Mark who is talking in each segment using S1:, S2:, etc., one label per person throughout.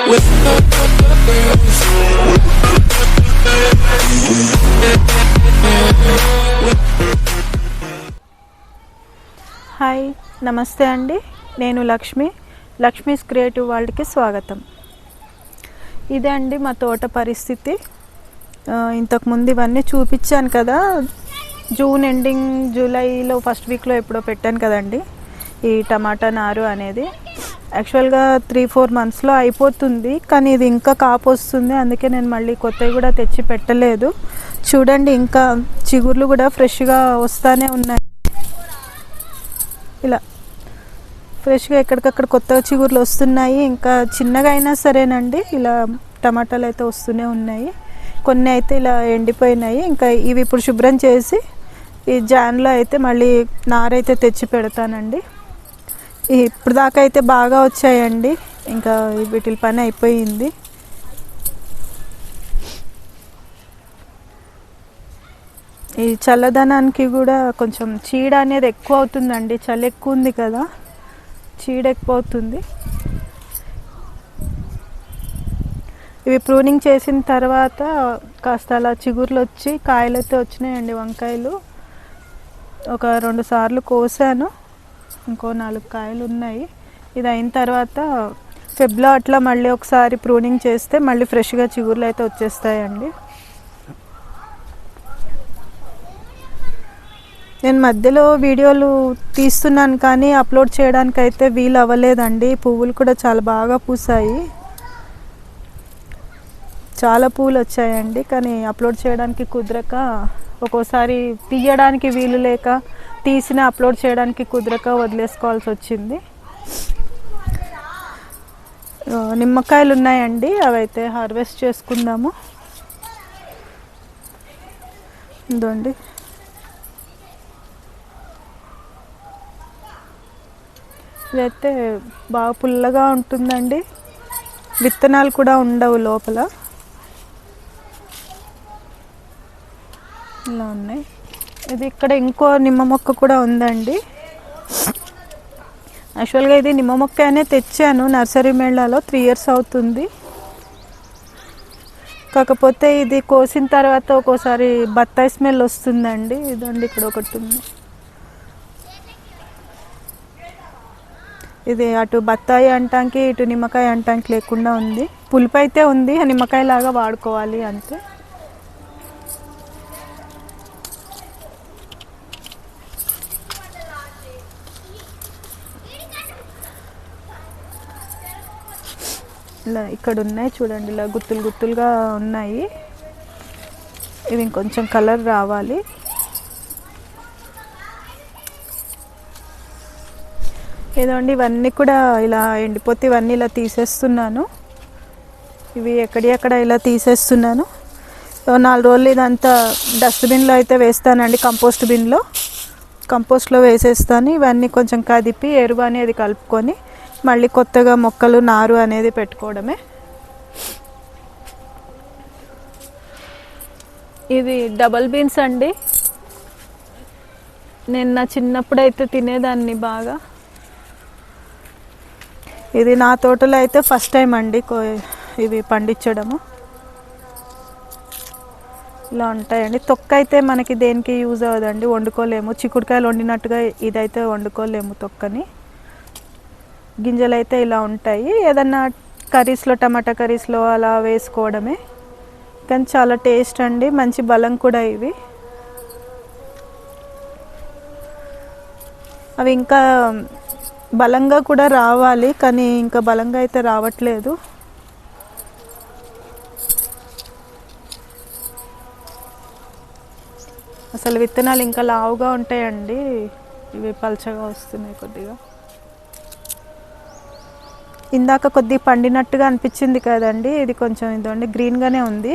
S1: Hi, నమస్తే అండి. నేను లక్ష్మీస్ క్రియేటివ్ వరల్డ్కి స్వాగతం. ఇదే అండి మా తోట పరిస్థితి. ఇంతకుముందు ఇవన్నీ చూపించాను కదా, జూన్ ఎండింగ్ జూలైలో ఫస్ట్ వీక్లో ఎప్పుడో పెట్టాను కదండి ఈ టమాటా నారు అనేది. యాక్చువల్గా 3-4 మంత్స్లో అయిపోతుంది, కానీ ఇది ఇంకా కాపు వస్తుంది. అందుకే నేను మళ్ళీ కొత్తవి కూడా తెచ్చి పెట్టలేదు. చూడండి, ఇంకా చిగుర్లు కూడా ఫ్రెష్గా వస్తూనే ఉన్నాయి. ఇలా ఫ్రెష్గా ఎక్కడికక్కడ కొత్త చిగుర్లు వస్తున్నాయి. ఇంకా చిన్నగా అయినా సరేనండి, ఇలా టమాటాలు అయితే వస్తూనే ఉన్నాయి. కొన్ని అయితే ఇలా ఎండిపోయినాయి. ఇంకా ఇవి ఇప్పుడు శుభ్రం చేసి ఈ జాన్లో అయితే మళ్ళీ నారైతే తెచ్చి పెడతానండి. ఇప్పుడు దాకా అయితే బాగా వచ్చాయండి. ఇంకా వీటి పని అయిపోయింది. ఈ చల్లదనానికి కూడా కొంచెం చీడ అనేది ఎక్కువ అవుతుందండి. చలి ఎక్కువ ఉంది కదా, చీడ ఎక్కువ అవుతుంది. ఇవి ప్రూనింగ్ చేసిన తర్వాత కాస్త అలా చిగుర్లు వచ్చి కాయలు అయితే వచ్చినాయండి. వంకాయలు ఒక 2 సార్లు కోసాను, ఇంకో 4 కాయలు ఉన్నాయి. ఇది అయిన తర్వాత ఫెబ్లో అట్లా మళ్ళీ ఒకసారి ప్రూనింగ్ చేస్తే మళ్ళీ ఫ్రెష్గా చిగుర్లు అయితే వచ్చేస్తాయండి. నేను మధ్యలో వీడియోలు తీస్తున్నాను, కానీ అప్లోడ్ చేయడానికి అయితే వీలు అవ్వలేదండి. పువ్వులు కూడా చాలా బాగా పూసాయి, చాలా పూలు వచ్చాయండి. కానీ అప్లోడ్ చేయడానికి కుదరక, ఒక్కోసారి తీయడానికి వీలు లేక, తీసిన అప్లోడ్ చేయడానికి కుదరక వదిలేసుకోవాల్సి వచ్చింది. నిమ్మకాయలు ఉన్నాయండి, అవైతే హార్వెస్ట్ చేసుకుందాము. ఇదండి, ఇదైతే బాగా పుల్లగా ఉంటుందండి. విత్తనాలు కూడా ఉండవు లోపల, ఇలా ఉన్నాయి. ఇది ఇక్కడ ఇంకో నిమ్మ మొక్క కూడా ఉందండి. యాక్చువల్గా ఇది నిమ్మ మొక్క అనే తెచ్చాను నర్సరీ మేళాలో, 3 years అవుతుంది. కాకపోతే ఇది కోసిన తర్వాత ఒక్కోసారి బత్తాయి స్మెల్ వస్తుందండి. ఇదండి, ఇక్కడ ఒకటి ఉంది. ఇది అటు బత్తాయి అంటానికి ఇటు నిమ్మకాయ అంటానికి లేకుండా ఉంది. పులుపు అయితే ఉంది, నిమ్మకాయ లాగా వాడుకోవాలి అంతే. ఇలా ఇక్కడ ఉన్నాయి చూడండి, ఇలా గుత్తులు గుత్తులుగా ఉన్నాయి. ఇవి ఇంకొంచెం కలర్ రావాలి. ఏదండి, ఇవన్నీ కూడా ఇలా ఎండిపోతే ఇవన్నీ ఇలా తీసేస్తున్నాను. ఇవి ఎక్కడెక్కడ ఇలా తీసేస్తున్నాను. 4 రోజులు ఇదంతా డస్ట్బిన్లో అయితే వేస్తానండి, కంపోస్ట్లో వేసేస్తాను. ఇవన్నీ కొంచెం కదిపి ఎరువు అనేది కలుపుకొని మళ్ళీ కొత్తగా మొక్కలు నారు అనేది పెట్టుకోవడమే. ఇది డబల్ బీన్స్ అండి. నేను నా చిన్నప్పుడు అయితే తినేదాన్ని బాగా. ఇది నా తోటలో అయితే ఫస్ట్ టైం అండి ఇవి పండించడము. ఇలా ఉంటాయండి. తొక్క అయితే మనకి దేనికి యూజ్ అవ్వదండి, వండుకోలేము. చిక్కుడుకాయలు వండినట్టుగా ఇదైతే వండుకోలేము తొక్కని. గింజలు అయితే ఇలా ఉంటాయి. ఏదన్నా కర్రీస్లో, టమాటా కర్రీస్లో అలా వేసుకోవడమే. కానీ చాలా టేస్ట్ అండి, మంచి బలం కూడా ఇవి. అవి ఇంకా బలంగా కూడా రావాలి, కానీ ఇంకా బలంగా అయితే రావట్లేదు. అసలు విత్తనాలు ఇంకా లావుగా ఉంటాయండి, ఇవి పల్చగా వస్తున్నాయి కొద్దిగా. ఇందాక కొద్దిగా పండినట్టుగా అనిపించింది కదండి, ఇది కొంచెం ఇదండి గ్రీన్గానే ఉంది.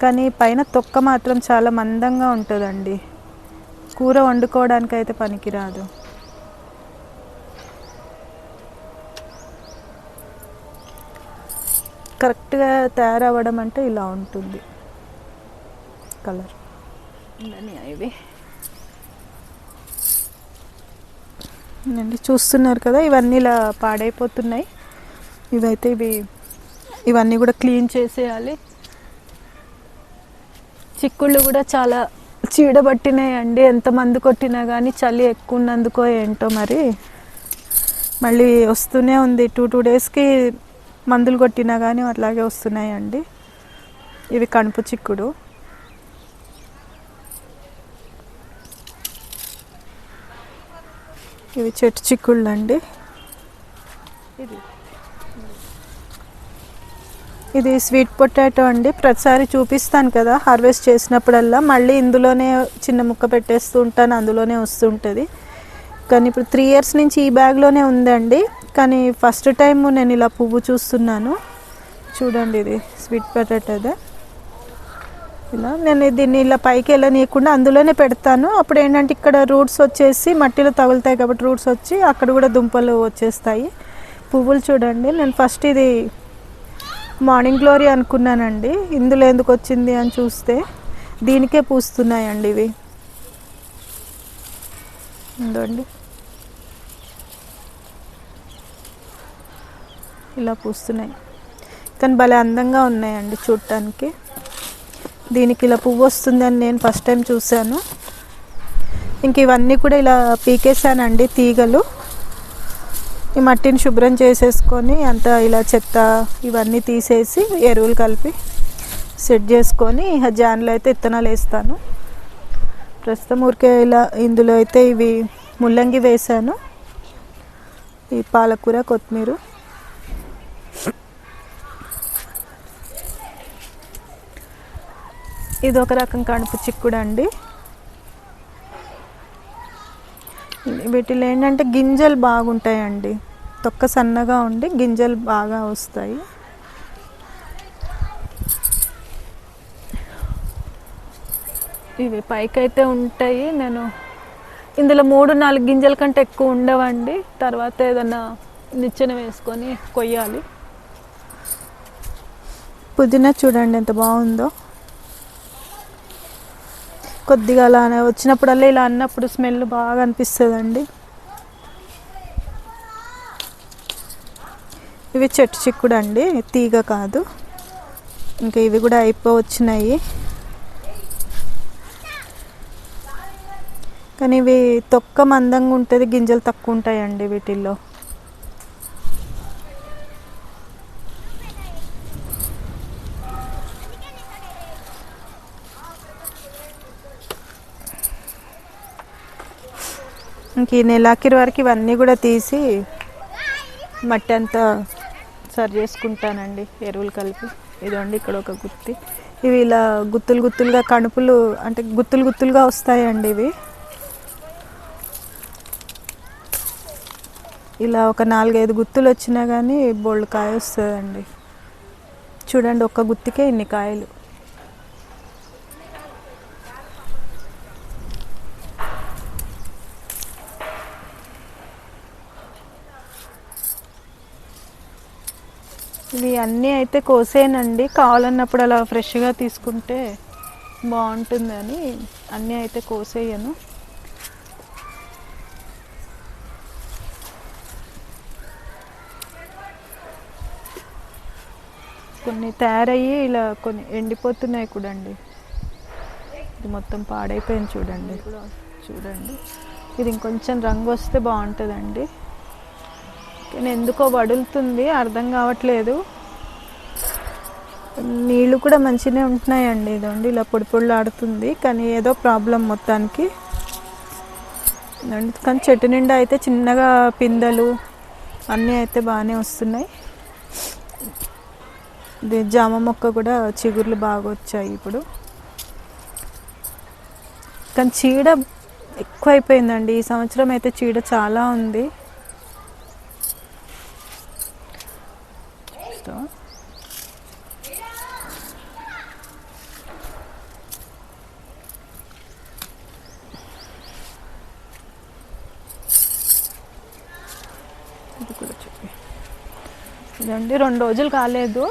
S1: కానీ పైన తొక్క మాత్రం చాలా మందంగా ఉంటుందండి. కూర వండుకోవడానికి అయితే పనికిరాదు. కరెక్ట్గా తయారవ్వడం అంటే ఇలా ఉంటుంది కలర్. ఇవి చూస్తున్నారు కదా, ఇవన్నీ ఇలా పాడైపోతున్నాయి. ఇవి ఇవన్నీ కూడా క్లీన్ చేసేయాలి. చిక్కుళ్ళు కూడా చాలా చీడబట్టినాయండి. ఎంతమంది కొట్టినా కానీ చలి ఎక్కువ ఉన్నందుకో ఏంటో మరి మళ్ళీ వస్తూనే ఉంది. 2 డేస్కి మందులు కొట్టినా కానీ అట్లాగే వస్తున్నాయండి. ఇవి కణుపు చిక్కుడు. ఇవి చెట్టు చిక్కుళ్ళు అండి. ఇది స్వీట్ పొటాటో అండి. ప్రతిసారి చూపిస్తాను కదా హార్వెస్ట్ చేసినప్పుడల్లా, మళ్ళీ ఇందులోనే చిన్న ముక్క పెట్టేస్తూ ఉంటాను, అందులోనే వస్తుంటుంది. కానీ ఇప్పుడు 3 ఇయర్స్ నుంచి ఈ బ్యాగ్లోనే ఉందండి. కానీ ఫస్ట్ టైం నేను ఇలా పువ్వు చూస్తున్నాను. చూడండి, ఇది స్వీట్ పొటాటోదే. ఇలా నేను దీన్ని ఇలా పైకి వెళ్ళనీయకుండా అందులోనే పెడతాను. అప్పుడు ఏంటంటే ఇక్కడ రూట్స్ వచ్చేసి మట్టిలో తగులుతాయి కాబట్టి రూట్స్ వచ్చి అక్కడ కూడా దుంపలు వచ్చేస్తాయి. పువ్వులు చూడండి, నేను ఫస్ట్ ఇది మార్నింగ్ గ్లోరీ అనుకున్నానండి. ఇందులో ఎందుకు వచ్చింది అని చూస్తే దీనికే పూస్తున్నాయండి ఇవి. ఉందండి, ఇలా పూస్తున్నాయి. కానీ భలే అందంగా ఉన్నాయండి చూడటానికి. దీనికి ఇలా పువ్వు వస్తుందని నేను ఫస్ట్ టైం చూశాను. ఇంక ఇవన్నీ కూడా ఇలా పీకేసానండి తీగలు. ఈ మట్టిని శుభ్రం చేసేసుకొని అంతా ఇలా చెత్త ఇవన్నీ తీసేసి ఎరువులు కలిపి సెట్ చేసుకొని జాన్లో అయితే విత్తనాలు వేస్తాను. ప్రస్తుతం ఊరికే ఇలా ఇందులో అయితే ఇవి ముల్లంగి వేసాను, ఈ పాలకూర, కొత్తిమీర. ఇది ఒక రకం కణుపు చిక్కుడు అండి. వీటిలో ఏంటంటే గింజలు బాగుంటాయండి, తొక్క సన్నగా ఉండి గింజలు బాగా వస్తాయి. ఇవి పైకైతే ఉంటాయి. నేను ఇందులో 3-4 గింజల కంటే ఎక్కువ ఉండవండి. తర్వాత ఏదన్నా నిచ్చెన వేసుకొని కొయ్యాలి. పుదీనా చూడండి ఎంత బాగుందో. కొద్దిగా అలా వచ్చినప్పుడల్లా ఇలా అన్నప్పుడు స్మెల్ బాగా అనిపిస్తుందండి. ఇవి చెట్టు చిక్కుడు అండి, తీగ కాదు. ఇంకా ఇవి కూడా అయిపోవచ్చినాయి. కానీ ఇవి తొక్క మందంగా ఉంటుంది, గింజలు తక్కువ ఉంటాయండి వీటిల్లో. ఇంక ఈ నెలాఖరు వరకు ఇవన్నీ కూడా తీసి మట్టి అంతా సరి చేసుకుంటానండి ఎరువులు కలిపి. ఇదండి ఇక్కడ ఒక గుత్తి. ఇవి ఇలా గుత్తులు గుత్తులుగా కణుపులు అంటే గుత్తులు గుత్తులుగా వస్తాయండి. ఇవి ఇలా ఒక 4-5 గుత్తులు వచ్చినా కానీ బోల్డ్ కాయ వస్తుందండి. చూడండి, ఒక్క గుత్తికే ఇన్ని కాయలు. ఇవి అన్నీ అయితే కోసేనండి. కావాలన్నప్పుడు అలా ఫ్రెష్గా తీసుకుంటే బాగుంటుందని అన్నీ అయితే కోసేయను. కొన్ని తయారయ్యి ఇలా కొన్ని ఎండిపోతున్నాయి కూడా అండి. ఇది మొత్తం పాడైపోయింది చూడండి. చూడండి, ఇది ఇంకొంచెం రంగు వస్తే బాగుంటుందండి. కానీ ఎందుకో వడులుతుంది, అర్థం కావట్లేదు. నీళ్ళు కూడా మంచిగానే ఉంటున్నాయండి. ఇదండి ఇలా పొడి పొడిలు ఆడుతుంది, కానీ ఏదో ప్రాబ్లం మొత్తానికి. కానీ చెట్టు నిండా అయితే చిన్నగా పిందెలు అన్నీ అయితే బాగానే వస్తున్నాయి. ఇది జామ మొక్క కూడా చిగుర్లు బాగా వచ్చాయి ఇప్పుడు. కానీ చీడ ఎక్కువ అయిపోయిందండి ఈ సంవత్సరం. అయితే చీడ చాలా ఉంది. ఇది కూడా చూపి. ఇదండి 2 రోజులు కాలేదు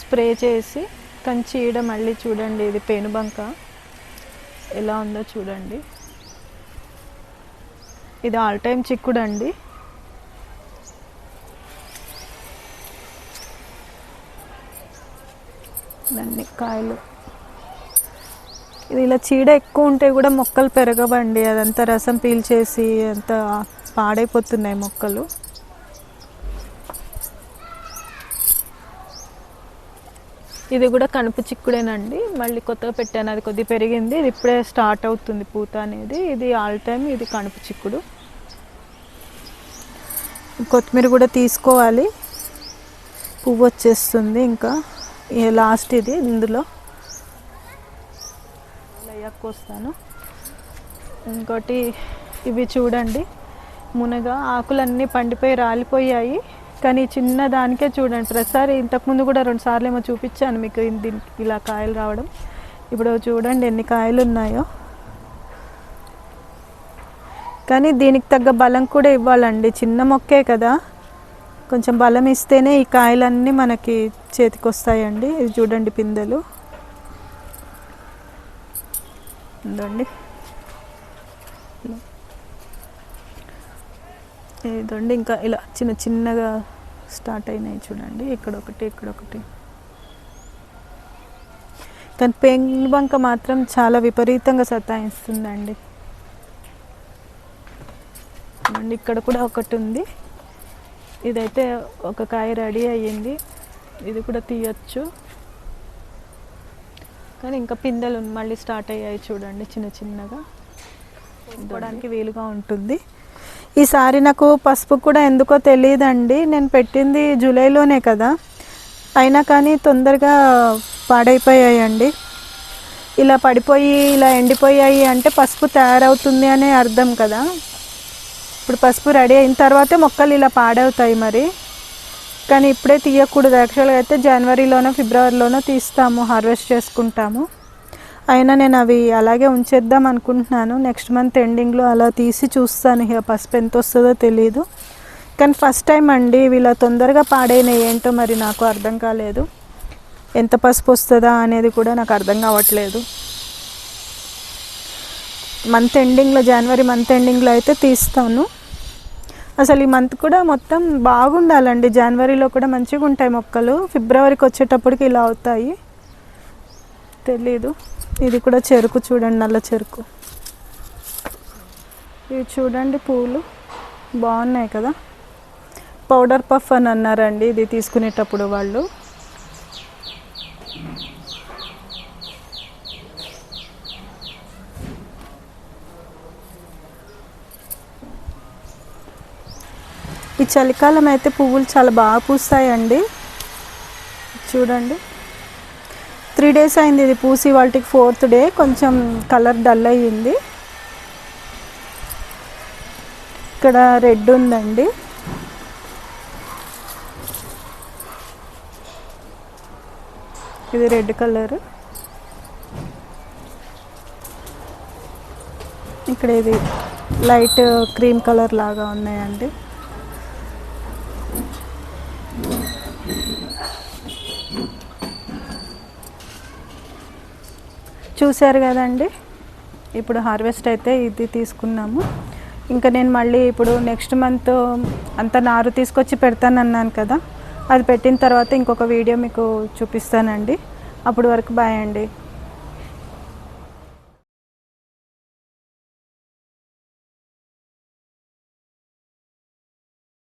S1: స్ప్రే చేసి, కానీ చీడ మళ్ళీ చూడండి. ఇది పేనుబంక ఎలా ఉందో చూడండి. ఇది ఆల్ టైమ్ చిక్కుడు అండి. అన్ని కాయలు. ఇది ఇలా చీడ ఎక్కువ ఉంటే కూడా మొక్కలు పెరగవండి, అదంతా రసం పీల్చేసి అంతా పాడైపోతున్నాయి మొక్కలు. ఇది కూడా కనుపు చిక్కుడేనండి, మళ్ళీ కొత్తగా పెట్టాను, అది కొద్దిగా పెరిగింది, ఇది ఇప్పుడే స్టార్ట్ అవుతుంది పూత అనేది. ఇది ఆల్ టైమ్ ఇది కనుపు చిక్కుడు. కొత్తిమీర కూడా తీసుకోవాలి, పువ్వు వచ్చేస్తుంది. ఇంకా లాస్ట్ ఇది ఇందులో అయ్యాక వస్తాను. ఇంకోటి ఇవి చూడండి, మునగ ఆకులన్నీ పండిపోయి రాలిపోయాయి, కానీ చిన్న దానికే చూడండి ప్రతిసారి, ఇంతకుముందు కూడా 2 సార్లు ఏమో చూపించాను మీకు దీనికి ఇలా కాయలు రావడం. ఇప్పుడు చూడండి ఎన్ని కాయలు ఉన్నాయో. కానీ దీనికి తగ్గ బలం కూడా ఇవ్వాలండి, చిన్న మొక్కే కదా, కొంచెం బలం ఇస్తేనే ఈ కాయలన్నీ మనకి చేతికి వస్తాయండి. ఇది చూడండి పిందెలు ఉందండి, ఇదండి ఇంకా ఇలా చిన్న చిన్నగా స్టార్ట్ అయినాయి చూడండి, ఇక్కడొకటి ఇక్కడొకటి. కానీ పెంగు బంక మాత్రం చాలా విపరీతంగా సతాయిస్తుందండి. ఇక్కడ కూడా ఒకటి ఉంది, ఇదైతే ఒక కాయ రెడీ అయ్యింది, ఇది కూడా తీయచ్చు. కానీ ఇంకా పిందెలు మళ్ళీ స్టార్ట్ అయ్యాయి చూడండి, చిన్న చిన్నగా ఇవ్వడానికి వీలుగా ఉంటుంది. ఈసారి నాకు పసుపు కూడా ఎందుకో తెలియదండి, నేను పెట్టింది జూలైలోనే కదా, అయినా కానీ తొందరగా పాడైపోయాయండి. ఇలా పడిపోయి ఇలా ఎండిపోయాయి అంటే పసుపు తయారవుతుంది అనే అర్థం కదా. ఇప్పుడు పసుపు రెడీ అయిన తర్వాతే మొక్కలు ఇలా పాడవుతాయి మరి, కానీ ఇప్పుడే తీయకూడదు. యాక్చువల్గా అయితే జనవరిలోనో ఫిబ్రవరిలోనో తీస్తాము, హార్వెస్ట్ చేసుకుంటాము. అయినా నేను అవి అలాగే ఉంచేద్దాం అనుకుంటున్నాను, నెక్స్ట్ మంత్ ఎండింగ్లో అలా తీసి చూస్తాను. ఇక పసుపు ఎంత వస్తుందో తెలియదు, కానీ ఫస్ట్ టైం అండి ఇలా తొందరగా పాడైనాయి, ఏంటో మరి నాకు అర్థం కాలేదు. ఎంత పసుపు వస్తుందా అనేది కూడా నాకు అర్థం కావట్లేదు. మంత్ ఎండింగ్లో, జనవరి మంత్ ఎండింగ్లో అయితే తీస్తాను. అసలు ఈ మంత్ కూడా మొత్తం బాగుండాలండి, జనవరిలో కూడా మంచిగా ఉంటాయి మొక్కలు, ఫిబ్రవరికి వచ్చేటప్పటికి ఇలా అవుతాయి, తెలీదు. ఇది కూడా చెరుకు చూడండి, నల్ల చెరుకు. ఇవి చూడండి పూలు బాగున్నాయి కదా, పౌడర్ పఫ్ అని అన్నారండి ఇది తీసుకునేటప్పుడు వాళ్ళు. ఈ చలికాలం అయితే పువ్వులు చాలా బాగా పూస్తాయండి చూడండి. 3 days అయింది ఇది పూసి, వాటికి 4th డే కొంచెం కలర్ డల్ అయ్యింది. ఇక్కడ రెడ్ ఉందండి, ఇది రెడ్ కలర్. ఇక్కడ ఇది లైట్ క్రీమ్ కలర్ లాగా ఉన్నాయండి. చూశారు కదండి, ఇప్పుడు హార్వెస్ట్ అయితే ఇది తీసుకున్నాము. ఇంకా నేను మళ్ళీ ఇప్పుడు నెక్స్ట్ మంత్ అంత నారు తీసుకొచ్చి పెడతానన్నాను కదా, అది పెట్టిన తర్వాత ఇంకొక వీడియో మీకు చూపిస్తానండి. అప్పటి వరకు బాయ్ అండి.